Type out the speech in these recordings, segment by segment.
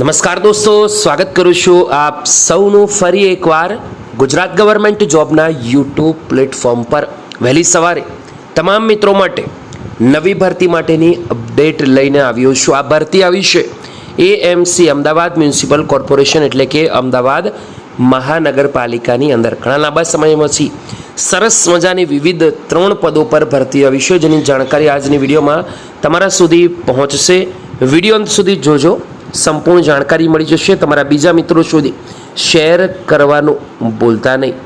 નમસ્કાર દોસ્તો, સ્વાગત કરું છું આપ સૌનું ફરી એકવાર ગુજરાત ગવર્મેન્ટ જોબના યુટ્યુબ પ્લેટફોર્મ પર. વહેલી સવારે તમામ મિત્રો માટે નવી ભરતી માટેની અપડેટ લઈને આવ્યો છું. આ ભરતી આવી છે એએમસી અમદાવાદ મ્યુનિસિપલ કોર્પોરેશન એટલે કે અમદાવાદ મહાનગરપાલિકાની અંદર. ઘણા લાંબા સમય પછી સરસ મજાની વિવિધ 3 પદો પર ભરતી આવી છે, જેની જાણકારી આજની વિડીયોમાં તમારા સુધી પહોંચશે. વિડીયો અંત સુધી જોજો, સંપૂર્ણ જાણકારી મળી જશે. તમારા બીજા મિત્રો સુધી શેર કરવાનું ભૂલતા નહીં.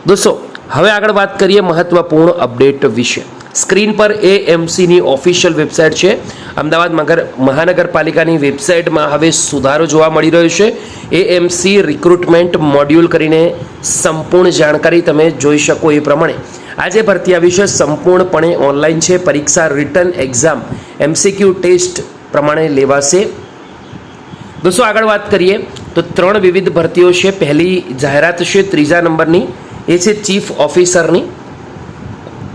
દોસ્તો, હવે આગળ વાત કરીએ મહત્વપૂર્ણ અપડેટ વિશે. સ્ક્રીન પર એએમસીની ઓફિશિયલ વેબસાઇટ છે. અમદાવાદ મહાનગરપાલિકાની વેબસાઇટમાં હવે સુધારો જોવા મળી રહ્યો છે. એએમસી રિક્રુટમેન્ટ મોડ્યુલ કરીને સંપૂર્ણ જાણકારી તમે જોઈ શકો એ પ્રમાણે આજે ભરતી આવી છે. સંપૂર્ણપણે ઓનલાઈન છે. પરીક્ષા રિટર્ન એક્ઝામ એમસીક્યુ ટેસ્ટ પ્રમાણે લેવાશે. દોસ્તો, આગળ વાત કરીએ તો 3 વિવિધ ભરતીઓ છે. પહેલી જાહેરાત છે 3જા નંબરની, એ છે ચીફ ઓફિસરની.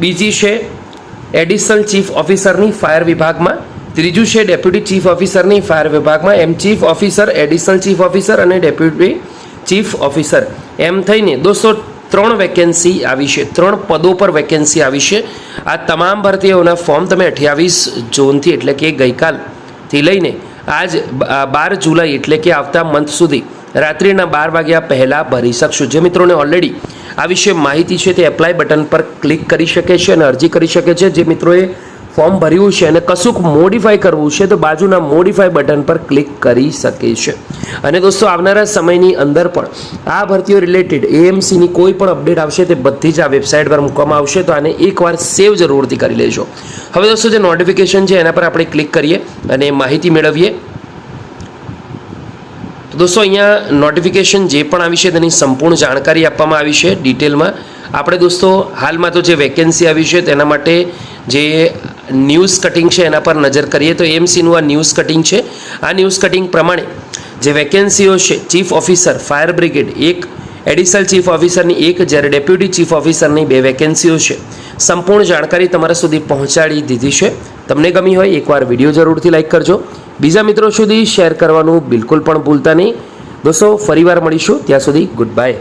બીજી છે એડિશનલ ચીફ ઓફિસરની ફાયર વિભાગમાં. ત્રીજું છે ડેપ્યુટી ચીફ ઓફિસરની ફાયર વિભાગમાં. એમ chief officer, additional chief officer અને ડેપ્યુટી ચીફ ઓફિસર એમ થઈને દોસ્તો 3 વેકેન્સી આવી છે. 3 પદો પર વેકેન્સી આવી છે. આ તમામ ભરતીઓના ફોર્મ તમે 28 જૂનથી એટલે કે ગઈકાલથી લઈને આજ 12 જુલાઈ એટલે કે આવતા મંથ સુધી રાત્રિના 12 વાગ્યા પહેલાં ભરી શકશો. જે મિત્રોને ઓલરેડી આ વિશે માહિતી છે તે એપ્લાય બટન પર ક્લિક કરી શકે છે અને અરજી કરી શકે છે. જે મિત્રોએ ફોર્મ ભર્યું છે અને કશુંક મોડિફાઈ કરવું છે તો બાજુના મોડિફાઈ બટન પર ક્લિક કરી શકે છે. અને દોસ્તો, આવનારા સમયની અંદર પણ આ ભરતીઓ રિલેટેડ એએમસીની કોઈ પણ અપડેટ આવશે તે બધી જ આ વેબસાઇટ પર મૂકવામાં આવશે, તો આને એકવાર સેવ જરૂરથી કરી લેજો. હવે દોસ્તો, જે નોટિફિકેશન છે એના પર આપણે ક્લિક કરીએ અને માહિતી મેળવીએ. તો દોસ્તો, અહીંયા નોટિફિકેશન જે પણ આવી છે તેની સંપૂર્ણ જાણકારી આપવામાં આવી છે ડિટેલમાં. આપણે દોસ્તો હાલમાં તો જે વેકેન્સી આવી છે તેના માટે જે ન્યૂઝ કટિંગ છે એના પર નજર કરીએ તો એએમસીનું આ ન્યૂઝ કટિંગ છે. આ ન્યૂઝ કટિંગ પ્રમાણે જે વેકેન્સીઓ છે chief officer fire brigade 1, additional chief ઓફિસરની 1, જ્યારે ડેપ્યુટી ચીફ ઓફિસરની 2 વેકેન્સીઓ છે. સંપૂર્ણ જાણકારી તમારા સુધી પહોંચાડી દીધી છે. તમને ગમી હોય એકવાર વિડીયો જરૂરથી લાઈક કરજો. બીજા મિત્રો સુધી શેર કરવાનું બિલકુલ પણ ભૂલતા નહીં. દોસ્તો, ફરીવાર મળીશું. ત્યાં સુધી ગુડ બાય.